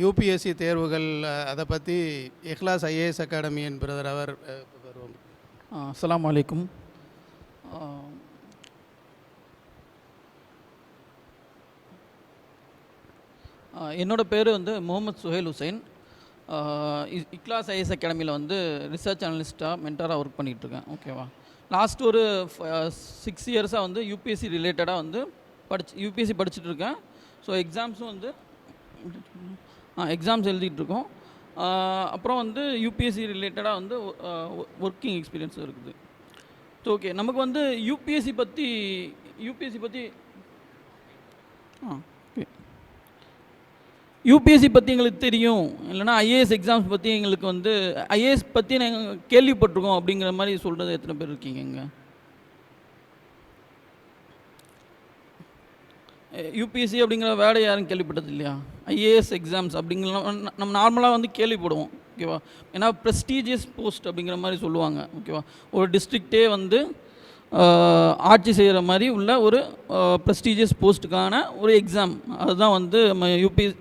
UPSC தேர்வுகள் அதை பற்றி இஹ்லாஸ் ஐஏஎஸ் அகாடமியின் பிரதர் அவர் வருவோம். அஸ்ஸலாமு அலைக்கும். என்னோடய பேர் வந்து முகமது சுஹேல் ஹுசைன். இக்லாஸ் ஐஏஎஸ் அகாடமியில் வந்து ரிசர்ச் அனலிஸ்ட்டாக மென்டராக ஒர்க் பண்ணிகிட்ருக்கேன். ஓகேவா. லாஸ்ட் ஒரு 6 இயர்ஸாக வந்து யூபிஎஸ்சி ரிலேட்டடாக வந்து யூபிஎஸ்சி படிச்சுட்ருக்கேன். ஸோ எக்ஸாம்ஸும் வந்து எக்ஸாம்ஸ் எழுதிட்டுருக்கோம். அப்புறம் வந்து யூபிஎஸ்சி ரிலேட்டடாக வந்து ஒர்க்கிங் எக்ஸ்பீரியன்ஸும் இருக்குது. ஸோ ஓகே, நமக்கு வந்து யூபிஎஸ்சி பற்றி எங்களுக்கு தெரியும், இல்லைனா ஐஏஎஸ் எக்ஸாம்ஸ் பற்றி எங்களுக்கு வந்து ஐஏஎஸ் பற்றி நாங்கள் கேள்விப்பட்டிருக்கோம் அப்படிங்கிற மாதிரி சொல்கிறது எத்தனை பேர் இருக்கீங்க இங்கே? யூபிஎஸ்சி அப்படிங்கிற வேலை யாரும் கேள்விப்பட்டது இல்லையா? ஐஏஎஸ் எக்ஸாம்ஸ் அப்படிங்கிற நம்ம நார்மலாக வந்து கேள்விப்படுவோம். ஓகேவா. ஏன்னா ப்ரெஸ்டீஜியஸ் போஸ்ட் அப்படிங்கிற மாதிரி சொல்லுவாங்க. ஓகேவா. ஒரு டிஸ்ட்ரிக்டே வந்து ஆட்சி செய்கிற மாதிரி உள்ள ஒரு ப்ரெஸ்டீஜியஸ் போஸ்ட்டுக்கான ஒரு எக்ஸாம், அதுதான் வந்து நம்ம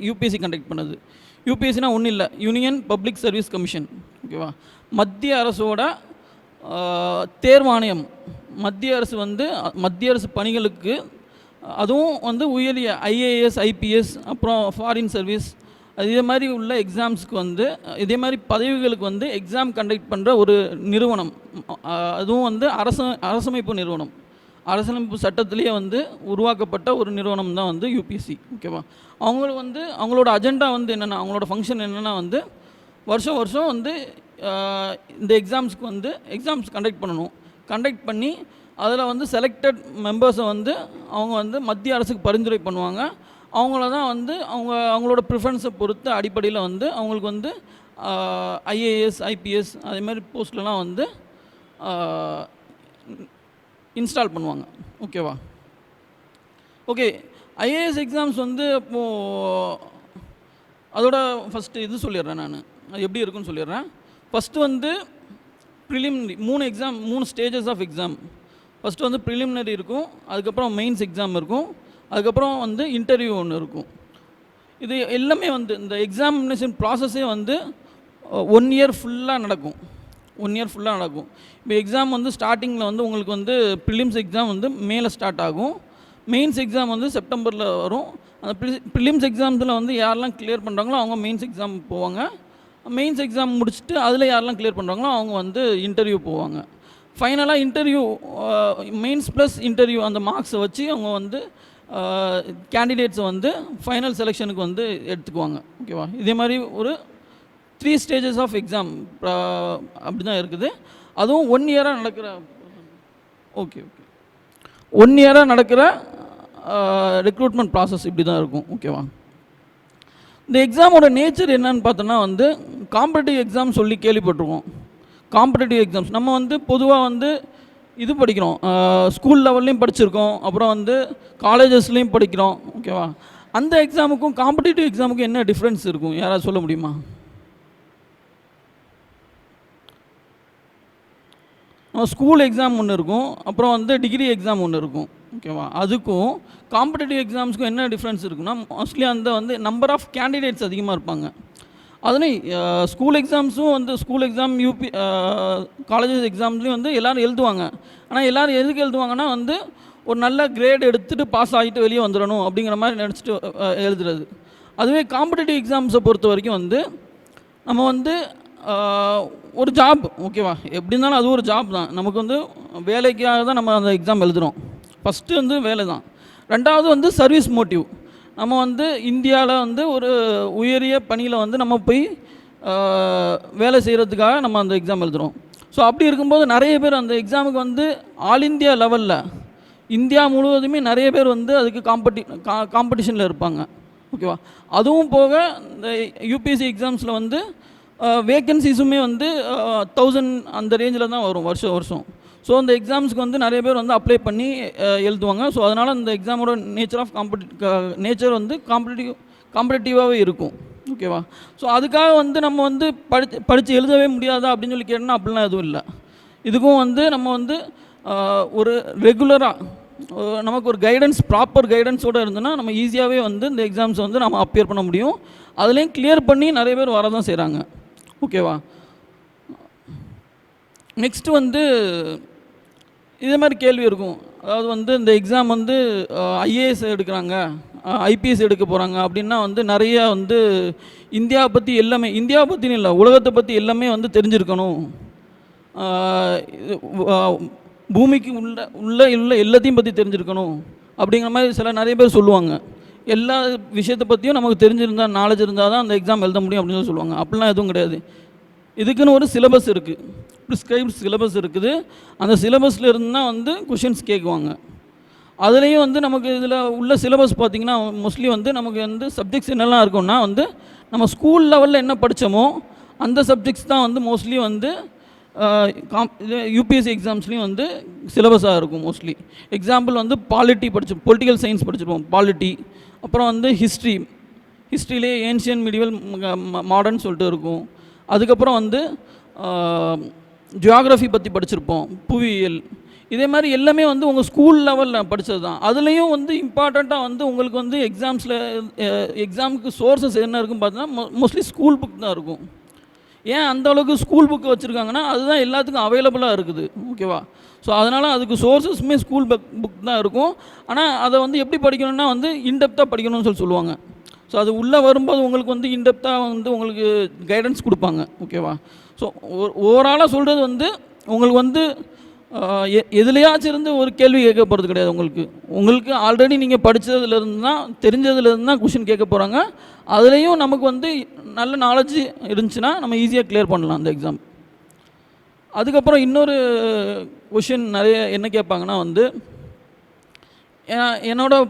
யூபிஎஸ்சி கண்டக்ட் பண்ணுது. யூபிஎஸ்சினா ஒன்றும் இல்லை, யூனியன் பப்ளிக் சர்வீஸ் கமிஷன். ஓகேவா. மத்திய அரசோட தேர்வாணையம். மத்திய அரசு வந்து மத்திய அரசு பணிகளுக்கு, அதுவும் வந்து உயரிய ஐஏஎஸ் ஐபிஎஸ் அப்புறம் ஃபாரின் சர்வீஸ் இதே மாதிரி உள்ள எக்ஸாம்ஸுக்கு வந்து இதே மாதிரி பதவிகளுக்கு வந்து எக்ஸாம் கண்டக்ட் பண்ணுற ஒரு நிறுவனம். அதுவும் வந்து அரசமைப்பு நிறுவனம், அரசமைப்பு சட்டத்திலேயே வந்து உருவாக்கப்பட்ட ஒரு நிறுவனம் தான் வந்து யூபிஎஸ்சி. ஓகேவா. அவங்களுக்கு வந்து அவங்களோட அஜெண்டா வந்து என்னென்னா, அவங்களோட ஃபங்க்ஷன் என்னென்னா வந்து வருஷம் வந்து இந்த எக்ஸாம்ஸ்க்கு வந்து எக்ஸாம்ஸ் கண்டக்ட் பண்ணணும். கண்டக்ட் பண்ணி அதில் வந்து செலக்டட் மெம்பர்ஸை வந்து அவங்க வந்து மத்திய அரசுக்கு பரிந்துரை பண்ணுவாங்க. அவங்கள தான் வந்து அவங்களோட ப்ரிஃபரன்ஸை பொறுத்து அடிப்படையில் வந்து அவங்களுக்கு வந்து ஐஏஎஸ் ஐபிஎஸ் அதேமாதிரி போஸ்ட்லலாம் வந்து இன்ஸ்டால் பண்ணுவாங்க. ஓகேவா. ஓகே, ஐஏஎஸ் எக்ஸாம்ஸ் வந்து இப்போது அதோட ஃபஸ்ட்டு இது சொல்லிடுறேன் நான், அது எப்படி இருக்குன்னு சொல்லிடுறேன். ஃபஸ்ட்டு வந்து preliminary 3 stages of exam. First வந்து ப்ரிலிமினரி இருக்கும், அதுக்கப்புறம் மெயின்ஸ் எக்ஸாம் இருக்கும், அதுக்கப்புறம் வந்து இன்டர்வியூ ஒன்று இருக்கும். இது எல்லாமே வந்து இந்த எக்ஸாமினேஷன் ப்ராசஸே வந்து 1 இயர் ஃபுல்லாக நடக்கும். இப்போ எக்ஸாம் வந்து ஸ்டார்டிங்கில் வந்து உங்களுக்கு வந்து ப்ரிலிம்ஸ் எக்ஸாம் வந்து மேலே ஸ்டார்ட் ஆகும். மெயின்ஸ் எக்ஸாம் வந்து செப்டம்பரில் வரும். அந்த ப்ரிலிம்ஸ் எக்ஸாம்ஸில் வந்து யாரெல்லாம் கிளியர் பண்ணுறாங்களோ அவங்க மெயின்ஸ் எக்ஸாம் போவாங்க. மெயின்ஸ் எக்ஸாம் முடிச்சுட்டு அதில் யாரெல்லாம் கிளியர் பண்ணுறாங்களோ அவங்க வந்து இன்டர்வியூ போவாங்க. ஃபைனலாக இன்டர்வியூ மெயின்ஸ் ப்ளஸ் இன்டர்வியூ அந்த மார்க்ஸை வச்சு அவங்க வந்து கேண்டிடேட்ஸை வந்து ஃபைனல் செலெக்ஷனுக்கு வந்து எடுத்துக்குவாங்க. ஓகேவா. இதே மாதிரி ஒரு 3 ஸ்டேஜஸ் ஆஃப் எக்ஸாம் அப்படி தான் இருக்குது. அதுவும் 1 இயராக நடக்கிற 1 இயராக நடக்கிற ரெக்ரூட்மெண்ட் ப்ராசஸ் இப்படி தான் இருக்கும். ஓகேவா. இந்த எக்ஸாமோட நேச்சர் என்னன்னு பார்த்தோன்னா வந்து காம்படிட்டிவ் எக்ஸாம் சொல்லி கேள்விப்பட்டிருக்கோம். காம்படிட்டிவ் எக்ஸாம்ஸ் நம்ம வந்து பொதுவாக வந்து இது படிக்கிறோம், ஸ்கூல் லெவல்லையும் படிச்சிருக்கோம், அப்புறம் வந்து காலேஜஸ்லேயும் படிக்கிறோம். ஓகேவா. அந்த எக்ஸாமுக்கும் காம்படிட்டிவ் எக்ஸாமுக்கும் என்ன டிஃப்ரென்ஸ் இருக்கும், யாராவது சொல்ல முடியுமா? ஸ்கூல் எக்ஸாம் ஒன்று இருக்கும், அப்புறம் வந்து டிகிரி எக்ஸாம் ஒன்று இருக்கும். ஓகேவா. அதுக்கும் காம்படிட்டிவ் எக்ஸாம்ஸுக்கும் என்ன டிஃப்ரென்ஸ் இருக்குன்னா, மோஸ்ட்லி அந்த வந்து நம்பர் ஆஃப் கேண்டிடேட்ஸ் அதிகமாக இருப்பாங்க. அதுலேயும் ஸ்கூல் எக்ஸாம்ஸும் வந்து ஸ்கூல் எக்ஸாம் காலேஜஸ் எக்ஸாம்ஸ்லேயும் வந்து எல்லோரும் எழுதுவாங்க. ஆனால் எல்லோரும் எதுக்கு எழுதுவாங்கன்னா வந்து ஒரு நல்ல கிரேட் எடுத்துகிட்டு பாஸ் ஆகிட்டு வெளியே வந்துடணும் அப்படிங்கிற மாதிரி நினச்சிட்டு எழுதுறது. அதுவே காம்படிட்டிவ் எக்ஸாம்ஸை பொறுத்த வரைக்கும் வந்து நம்ம வந்து ஒரு ஜாப். ஓகேவா. எப்படி இருந்தாலும் அது ஒரு ஜாப் தான். நமக்கு வந்து வேலைக்காக தான் நம்ம அந்த எக்ஸாம் எழுதுகிறோம். ஃபஸ்ட்டு வந்து வேலை தான். 2வது வந்து சர்வீஸ் மோட்டிவ். நம்ம வந்து இந்தியாவில் வந்து ஒரு உயரிய பணியில் வந்து நம்ம போய் வேலை செய்கிறதுக்காக நம்ம அந்த எக்ஸாம் எழுதுகிறோம். ஸோ அப்படி இருக்கும்போது நிறைய பேர் அந்த எக்ஸாமுக்கு வந்து ஆல் இந்தியா லெவலில் இந்தியா முழுவதுமே நிறைய பேர் வந்து அதுக்கு காம்படிஷனில் இருப்பாங்க. ஓகேவா. அதுவும் போக இந்த யூபிஎஸ்சி எக்ஸாம்ஸில் வந்து வேக்கன்சிஸுமே வந்து 1000 அந்த ரேஞ்சில் தான் வரும் வருஷம். ஸோ அந்த எக்ஸாம்ஸ்க்கு வந்து நிறைய பேர் வந்து அப்ளை பண்ணி எழுதுவாங்க. ஸோ அதனால் அந்த எக்ஸாமோட நேச்சர் வந்து காம்படிட்டிவாகவே இருக்கும். ஓகேவா. ஸோ அதுக்காக வந்து நம்ம வந்து படித்து எழுதவே முடியாதா அப்படின்னு சொல்லி கேட்டோம்னா அப்படிலாம் எதுவும் இல்லை. இதுக்கும் வந்து நம்ம வந்து ஒரு ரெகுலராக நமக்கு ஒரு கைடன்ஸ், ப்ராப்பர் கைடன்ஸோடு இருந்ததுன்னா நம்ம ஈஸியாகவே வந்து இந்த எக்ஸாம்ஸ் வந்து நம்ம அப்பியர் பண்ண முடியும். அதுலேயும் கிளியர் பண்ணி நிறைய பேர் வர தான் செய்கிறாங்க. ஓகேவா? நெக்ஸ்ட்டு வந்து இதே மாதிரி கேள்வி இருக்கும். அதாவது வந்து இந்த எக்ஸாம் வந்து ஐஏஎஸ் எடுக்கிறாங்க, ஐபிஎஸ் எடுக்க போகிறாங்க அப்படின்னா வந்து நிறையா வந்து இந்தியாவை பற்றி எல்லாமே, இந்தியாவை பற்றினு இல்லை, உலகத்தை பற்றி எல்லாமே வந்து தெரிஞ்சிருக்கணும், பூமிக்கு உள்ள எல்லாத்தையும் பற்றி தெரிஞ்சிருக்கணும் அப்படிங்கிற மாதிரி நிறைய பேர் சொல்லுவாங்க. எல்லா விஷயத்தை பற்றியும் நமக்கு தெரிஞ்சிருந்தால், நாலேஜ் இருந்தால் தான் அந்த எக்ஸாம் எழுத முடியும் அப்படின்னு சொல்லுவாங்க. அப்படிலாம் எதுவும் கிடையாது. இதுக்குன்னு ஒரு சிலபஸ் இருக்குது, ப்ரிஸ்கிரைப்ட் சிலபஸ் இருக்குது. அந்த சிலபஸில் இருந்தால் வந்து கொஷின்ஸ் கேட்குவாங்க. அதுலேயும் வந்து நமக்கு இதில் உள்ள சிலபஸ் பார்த்திங்கன்னா மோஸ்ட்லி வந்து நமக்கு வந்து சப்ஜெக்ட்ஸ் என்னெல்லாம் இருக்கும்னா வந்து நம்ம ஸ்கூல் லெவலில் என்ன படித்தோமோ அந்த சப்ஜெக்ட்ஸ் தான் வந்து மோஸ்ட்லி வந்து யூபிஎஸ்சி எக்ஸாம்ஸ்லேயும் வந்து சிலபஸாக இருக்கும் மோஸ்ட்லி. எக்ஸாம்பிள் வந்து பொலிட்டிக்கல் சயின்ஸ் படிச்சிருப்போம், பாலிட்டி. அப்புறம் வந்து ஹிஸ்ட்ரியிலே ஏன்ஷியன் மீடியல் மாடர்ன் சொல்லிட்டு இருக்கும். அதுக்கப்புறம் வந்து ஜியாகிரஃபி பற்றி படிச்சிருப்போம், புவியியல். இதே மாதிரி எல்லாமே வந்து உங்கள் ஸ்கூல் லெவலில் படித்தது தான். அதுலேயும் வந்து இம்பார்ட்டண்ட்டாக வந்து உங்களுக்கு வந்து எக்ஸாமுக்கு சோர்ஸஸ் என்ன இருக்குன்னு பார்த்தீங்கன்னா மோஸ்ட்லி ஸ்கூல் புக் தான் இருக்கும். ஏன் அந்த அளவுக்கு ஸ்கூல் புக்கு வச்சுருக்காங்கன்னா அதுதான் எல்லாத்துக்கும் அவைலபிளாக இருக்குது. ஓகேவா? ஸோ அதனால் அதுக்கு சோர்ஸஸுமே ஸ்கூல் புக் தான் இருக்கும். ஆனால் அதை வந்து எப்படி படிக்கணும்னா வந்து இன்டெப்த்தாக படிக்கணும்னு சொல்லுவாங்க. ஸோ அது உள்ளே வரும்போது உங்களுக்கு வந்து இன்டெப்த்தாக வந்து உங்களுக்கு கைடன்ஸ் கொடுப்பாங்க. ஓகேவா? ஸோ ஓவராலாக சொல்கிறது வந்து உங்களுக்கு வந்து எதுலையாச்சும் இருந்து ஒரு கேள்வி கேட்க போகிறது கிடையாது. உங்களுக்கு ஆல்ரெடி நீங்கள் படித்ததுலேருந்து தான், தெரிஞ்சதுலேருந்து தான் கொஷின் கேட்க போகிறாங்க. அதுலேயும் நமக்கு வந்து நல்ல நாலேஜ் இருந்துச்சுன்னா நம்ம ஈஸியாக கிளியர் பண்ணலாம் அந்த எக்ஸாம். அதுக்கப்புறம் இன்னொரு கொஷின் நிறைய என்ன கேட்பாங்கன்னா வந்து என்னோடய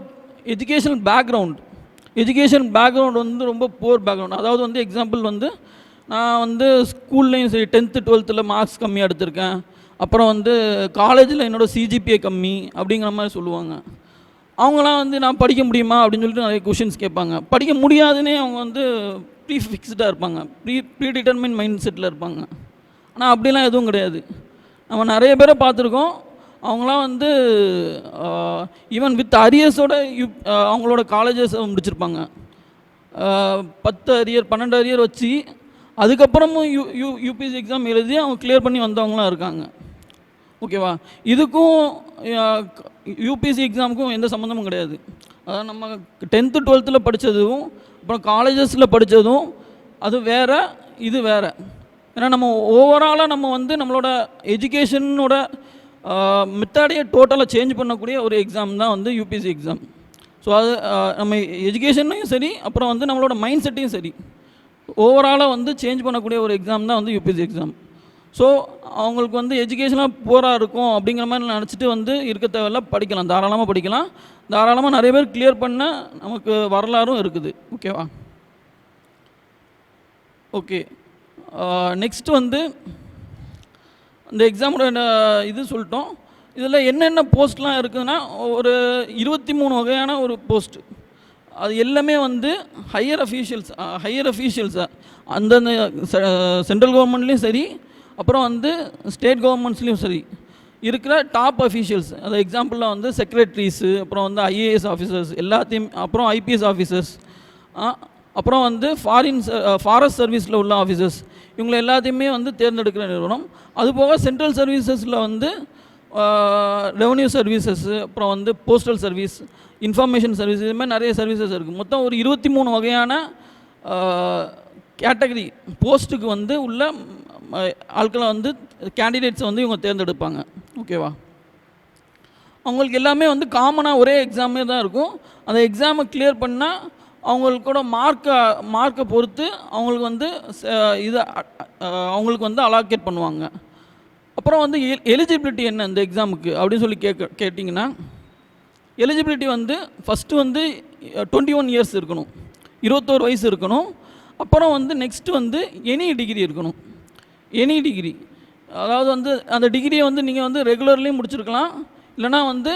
எஜுகேஷன் பேக்ரவுண்ட் வந்து ரொம்ப புவர் பேக்ரவுண்ட். அதாவது வந்து எக்ஸாம்பிள் வந்து நான் வந்து ஸ்கூல்லையும் சரி 10th 12th மார்க்ஸ் கம்மியாக எடுத்திருக்கேன். அப்புறம் வந்து காலேஜில் என்னோடய சிஜிபிஏ கம்மி அப்படிங்கிற மாதிரி சொல்லுவாங்க. அவங்களாம் வந்து நான் படிக்க முடியுமா அப்படின்னு சொல்லிட்டு நிறைய கொஷின்ஸ் கேட்பாங்க. படிக்க முடியாதுன்னே அவங்க வந்து ப்ரீஃபிக்ஸ்டாக இருப்பாங்க, ப்ரீடிட்டர்மின் மைண்ட் செட்டில் இருப்பாங்க. ஆனால் அப்படிலாம் எதுவும் கிடையாது. நம்ம நிறைய பேரை பார்த்துருக்கோம். அவங்களாம் வந்து ஈவன் வித் அரியர்ஸோட அவங்களோட காலேஜஸ் முடிச்சிருப்பாங்க. 10 அரியர் 12 அரியர் வச்சு அதுக்கப்புறமும் யூபிஎஸ்சி எக்ஸாம் எழுதி அவங்க கிளியர் பண்ணி வந்தவங்களாம் இருக்காங்க. ஓகேவா? இதுக்கும் யூபிஎஸ்சி எக்ஸாமுக்கும் எந்த சம்மந்தமும் கிடையாது. அதாவது நம்ம 10th 12th படித்ததும் அப்புறம் காலேஜஸில் படித்ததும் அது வேறு, இது வேறு. ஏன்னா நம்ம ஓவராலாக நம்ம வந்து நம்மளோட எஜுகேஷனோட மெத்தடையை டோட்டலாக சேஞ்ச் பண்ணக்கூடிய ஒரு எக்ஸாம் தான் வந்து யூபிஎஸ்சி எக்ஸாம். ஸோ அது நம்ம எஜுகேஷனையும் சரி, அப்புறம் வந்து நம்மளோட மைண்ட் செட்டையும் சரி, ஓவராலாக வந்து சேஞ்ச் பண்ணக்கூடிய ஒரு எக்ஸாம் தான் வந்து யூபிஎஸ்சி எக்ஸாம். ஸோ அவங்களுக்கு வந்து எஜுகேஷனாக போராக இருக்கும் அப்படிங்கிற மாதிரி நினச்சிட்டு வந்து இருக்க தேவையில்ல, படிக்கலாம், தாராளமாக படிக்கலாம். தாராளமாக நிறைய பேர் கிளியர் பண்ண நமக்கு வரலாறும் இருக்குது. ஓகேவா? ஓகே, நெக்ஸ்ட்டு வந்து இந்த எக்ஸாமோட இது சொல்லிட்டோம். இதில் என்னென்ன போஸ்ட்லாம் இருக்குதுன்னா ஒரு 23 வகையான ஒரு போஸ்ட்டு. அது எல்லாமே வந்து ஹையர் அஃபீஷியல்ஸாக அந்தந்த சென்ட்ரல் கவர்மெண்ட்லேயும் சரி, அப்புறம் வந்து ஸ்டேட் கவர்மெண்ட்ஸ்லேயும் சரி இருக்கிற டாப் அஃபீஷியல்ஸ். அது எக்ஸாம்பிளில் வந்து செக்ரட்டரிஸு, அப்புறம் வந்து ஐஏஎஸ் ஆஃபீஸர்ஸ் எல்லாத்தையும், அப்புறம் ஐபிஎஸ் ஆஃபீஸர்ஸ், அப்புறம் வந்து ஃபாரஸ்ட் சர்வீஸில் உள்ள ஆஃபீஸர்ஸ், இவங்களை எல்லாத்தையுமே வந்து தேர்ந்தெடுக்கிற நிறுவனம். அதுபோக சென்ட்ரல் சர்வீசஸில் வந்து ரெவன்யூ சர்வீசஸ்ஸு, அப்புறம் வந்து போஸ்டல் சர்வீஸ், இன்ஃபர்மேஷன் சர்வீஸ், இது மாதிரி நிறைய சர்வீசஸ் இருக்குது. மொத்தம் ஒரு 23 வகையான கேட்டகரி போஸ்ட்டுக்கு வந்து உள்ள ஆட்களை வந்து கேண்டிடேட்ஸை வந்து இவங்க தேர்ந்தெடுப்பாங்க. ஓகேவா? அவங்களுக்கு எல்லாமே வந்து காமனாக ஒரே எக்ஸாமே தான் இருக்கும். அந்த எக்ஸாமை கிளியர் பண்ணால் அவங்களுக்கூட மார்க்கை பொறுத்து அவங்களுக்கு வந்து அவங்களுக்கு வந்து அலாக்கேட் பண்ணுவாங்க. அப்புறம் வந்து எலிஜிபிலிட்டி என்ன இந்த எக்ஸாமுக்கு அப்படின்னு சொல்லி கேட்டிங்கன்னா, எலிஜிபிலிட்டி வந்து ஃபஸ்ட்டு வந்து 21 இயர்ஸ் இருக்கணும், 21 வயசு இருக்கணும். அப்புறம் வந்து நெக்ஸ்ட்டு வந்து எனி டிகிரி இருக்கணும். எனி டிகிரி, அதாவது வந்து அந்த டிகிரியை வந்து நீங்கள் வந்து ரெகுலர்லேயும் முடிச்சிருக்கலாம், இல்லைனா வந்து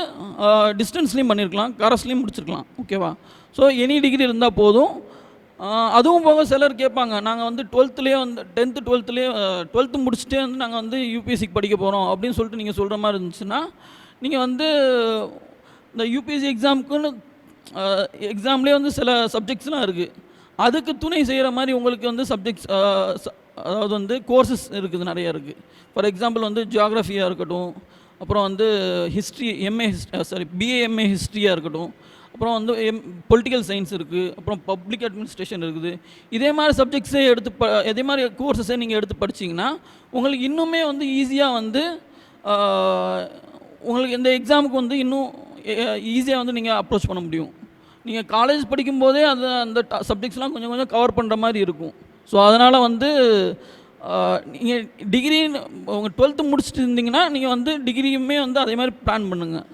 டிஸ்டன்ஸ்லேயும் பண்ணியிருக்கலாம், கரஸ்லேயும் முடிச்சிருக்கலாம். ஓகேவா? ஸோ எனி டிகிரி இருந்தால் போதும். அதுவும் போக சிலர் கேட்பாங்க, நாங்கள் வந்து 12th வந்து 10th 12th முடிச்சுட்டே வந்து நாங்கள் வந்து யூபிஎஸ்சிக்கு படிக்க போகிறோம் அப்படின்னு சொல்லிட்டு நீங்கள் சொல்கிற மாதிரி இருந்துச்சுன்னா, நீங்கள் வந்து இந்த யூபிஎஸ்சி எக்ஸாமுக்குன்னு எக்ஸாம்லேயே வந்து சில சப்ஜெக்ட்ஸ்லாம் இருக்குது. அதுக்கு துணை செய்கிற மாதிரி உங்களுக்கு வந்து சப்ஜெக்ட்ஸ் அதாவது வந்து கோர்சஸ் இருக்குது, நிறையா இருக்குது. ஃபார் எக்ஸாம்பிள் வந்து ஜியாகிரஃபியாக இருக்கட்டும், அப்புறம் வந்து ஹிஸ்ட்ரி பிஏஎம்ஏ ஹிஸ்ட்ரியாக இருக்கட்டும், அப்புறம் வந்து பொலிட்டிக்கல் சயின்ஸ் இருக்குது, அப்புறம் பப்ளிக் அட்மினிஸ்ட்ரேஷன் இருக்குது. இதே மாதிரி சப்ஜெக்ட்ஸே இதே மாதிரி கோர்சஸே நீங்கள் எடுத்து படிச்சிங்கன்னா உங்களுக்கு இன்னுமே வந்து ஈஸியாக வந்து உங்களுக்கு இந்த எக்ஸாமுக்கு வந்து இன்னும் ஈஸியாக வந்து நீங்கள் அப்ரோச் பண்ண முடியும். நீங்கள் காலேஜ் படிக்கும்போதே அந்த சப்ஜெக்ட்ஸ்லாம் கொஞ்சம் கொஞ்சம் கவர் பண்ணுற மாதிரி இருக்கும். ஸோ அதனால் வந்து நீங்கள் டிகிரி உங்கள் 12th முடிச்சுட்டு இருந்தீங்கன்னா நீங்கள் வந்து டிகிரியுமே வந்து அதே மாதிரி பிளான் பண்ணுங்கள்.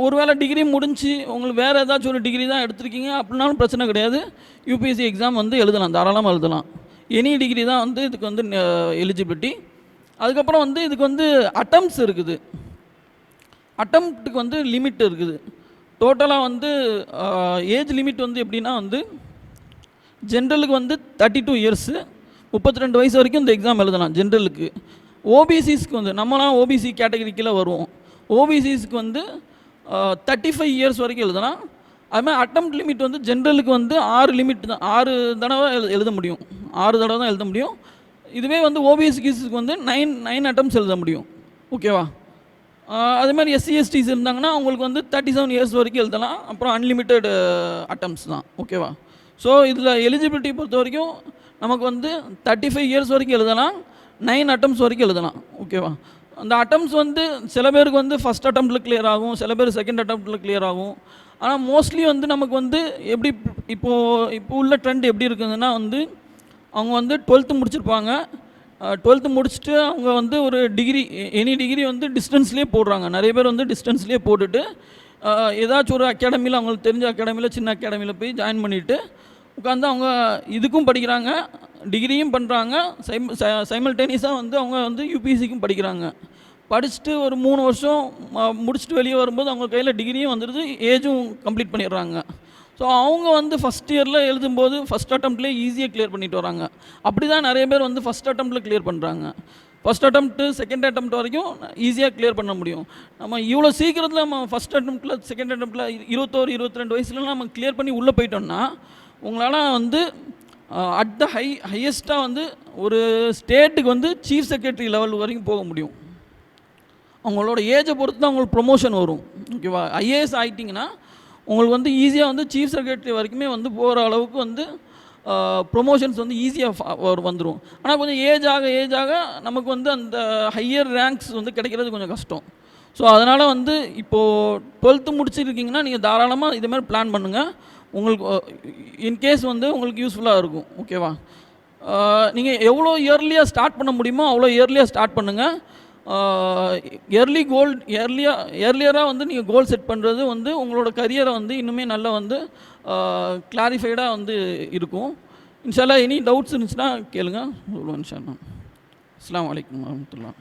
ஒருவேளை டிகிரி முடிஞ்சு உங்களுக்கு வேறு ஏதாச்சும் ஒரு டிகிரி தான் எடுத்திருக்கீங்க அப்படின்னாலும் பிரச்சனை கிடையாது. யூபிஎஸ்சி எக்ஸாம் வந்து எழுதலாம், தாராளமாக எழுதலாம். எனி டிகிரி தான் வந்து இதுக்கு வந்து எலிஜிபிலிட்டி. அதுக்கப்புறம் வந்து இதுக்கு வந்து அட்டம்ப்ட்ஸ் இருக்குது. அட்டம்ப்ட்டுக்கு வந்து லிமிட் இருக்குது. டோட்டலாக வந்து ஏஜ் லிமிட் வந்து எப்படின்னா வந்து ஜென்ரலுக்கு வந்து 32 இயர்ஸு, 32 வயசு வரைக்கும் இந்த எக்ஸாம் எழுதலாம் ஜென்ரலுக்கு. ஓபிசிஸ்க்கு வந்து நம்மளாம் ஓபிசி கேட்டகரிக்கில் வருவோம். ஓபிசிஸ்க்கு வந்து 35 இயர்ஸ் வரைக்கும் எழுதலாம். அதுமாதிரி அட்டம்ப்ட் லிமிட் வந்து ஜென்ரலுக்கு வந்து 6 லிமிட் தான், 6 தடவை எழுத முடியும், 6 தடவை தான் எழுத முடியும். இதுவே வந்து ஓபிசிக்கு வந்து 9 அட்டம்ப்ட்ஸ் எழுத முடியும். ஓகேவா? அதேமாதிரி எஸ்சிஎஸ்டிஸ் இருந்தாங்கன்னா அவங்களுக்கு வந்து 37 இயர்ஸ் வரைக்கும் எழுதலாம். அப்புறம் அன்லிமிட்டெட் அட்டம்ப்ட்ஸ் தான். ஓகேவா? ஸோ இதில் எலிஜிபிலிட்டி பொறுத்த வரைக்கும் நமக்கு வந்து 35 இயர்ஸ் வரைக்கும் எழுதலாம், 9 அட்டம்ப்ட்ஸ் வரைக்கும் எழுதலாம். ஓகேவா? அந்த அட்டம்ப்ட்ஸ் வந்து சில பேருக்கு வந்து ஃபஸ்ட் அட்டம்ப்டில் கிளியர் ஆகும், சில பேர் செகண்ட் அட்டம்ப்டில் கிளியர் ஆகும். ஆனால் மோஸ்ட்லி வந்து நமக்கு வந்து எப்படி இப்போ உள்ள ட்ரெண்ட் எப்படி இருக்குதுன்னா வந்து அவங்க வந்து 12th முடிச்சிருப்பாங்க. 12th முடிச்சுட்டு அவங்க வந்து ஒரு டிகிரி, எனி டிகிரி வந்து டிஸ்டன்ஸ்லேயே போடுறாங்க. நிறைய பேர் வந்து டிஸ்டன்ஸ்லேயே போட்டுட்டு ஏதாச்சும் ஒரு அகாடமியில், அவங்களுக்கு தெரிஞ்ச அகாடமியில், சின்ன அகாடமியில் போய் ஜாயின் பண்ணிவிட்டு உட்காந்து அவங்க இதுக்கும் படிக்கிறாங்க, டிகிரியும் பண்ணுறாங்க, சைமல்டேனியஸாக வந்து அவங்க வந்து யூபிஎஸ்சிக்கும் படிக்கிறாங்க. படிச்சுட்டு ஒரு 3 வருஷம் முடிச்சுட்டு வெளியே வரும்போது அவங்க கையில் டிகிரியும் வந்துடுது, ஏஜும் கம்ப்ளீட் பண்ணிடுறாங்க. ஸோ அவங்க வந்து ஃபஸ்ட் இயரில் எழுதும்போது ஃபஸ்ட் அட்டம்ப்ட்லேயே ஈஸியாக கிளியர் பண்ணிட்டு வராங்க. அப்படி தான் நிறைய பேர் வந்து ஃபஸ்ட் அட்டம்ப்டில் கிளியர் பண்ணுறாங்க. ஃபஸ்ட் அட்டம்ப்ட்டு செகண்ட் அட்டம்ப்ட் வரைக்கும் ஈஸியாக கிளியர் பண்ண முடியும். நம்ம இவ்வளோ சீக்கிரத்தில் நம்ம ஃபஸ்ட் அட்டம்ப்ட்டில் செகண்ட் அட்டம்ப்ட்டில் 21 22 வயசுலலாம் நம்ம கிளியர் பண்ணி உள்ளே போயிட்டோம்னா உங்களால் வந்து அட் த ஹையஸ்ட்டாக வந்து ஒரு ஸ்டேட்டுக்கு வந்து சீஃப் செக்ரட்டரி லெவல் வரைக்கும் போக முடியும். அவங்களோட ஏஜை பொறுத்து தான் அவங்களுக்கு ப்ரொமோஷன் வரும். ஓகேவா? ஐஏஎஸ் ஆகிட்டிங்கன்னா உங்களுக்கு வந்து ஈஸியாக வந்து சீஃப் செக்ரட்டரி வரைக்குமே வந்து போகிற அளவுக்கு வந்து ப்ரொமோஷன்ஸ் வந்து ஈஸியாக வந்துடும். ஆனால் கொஞ்சம் ஏஜ் ஆக நமக்கு வந்து அந்த ஹையர் ரேங்க்ஸ் வந்து கிடைக்கிறது கொஞ்சம் கஷ்டம். ஸோ அதனால் வந்து இப்போது 12th முடிச்சிருக்கீங்கன்னா நீங்கள் தாராளமாக இதேமாதிரி பிளான் பண்ணுங்கள். உங்களுக்கு இன்கேஸ் வந்து உங்களுக்கு யூஸ்ஃபுல்லாக இருக்கும். ஓகேவா? நீங்கள் எவ்வளோ இயர்லியாக ஸ்டார்ட் பண்ண முடியுமோ அவ்வளோ இயர்லியாக ஸ்டார்ட் பண்ணுங்கள். இயர்லியராக வந்து நீங்கள் கோல் செட் பண்ணுறது வந்து உங்களோட கரியரை வந்து இன்னுமே நல்லா வந்து கிளாரிஃபைடாக வந்து இருக்கும். இன்ஷா அல்லாஹ் எனி டவுட்ஸ் இருந்துச்சுன்னா கேளுங்க. சொல்லுவேன் இன்ஷா அல்லாஹ். அஸ்ஸலாமு அலைக்கும் வரஹ்மத்துல்லாஹ்.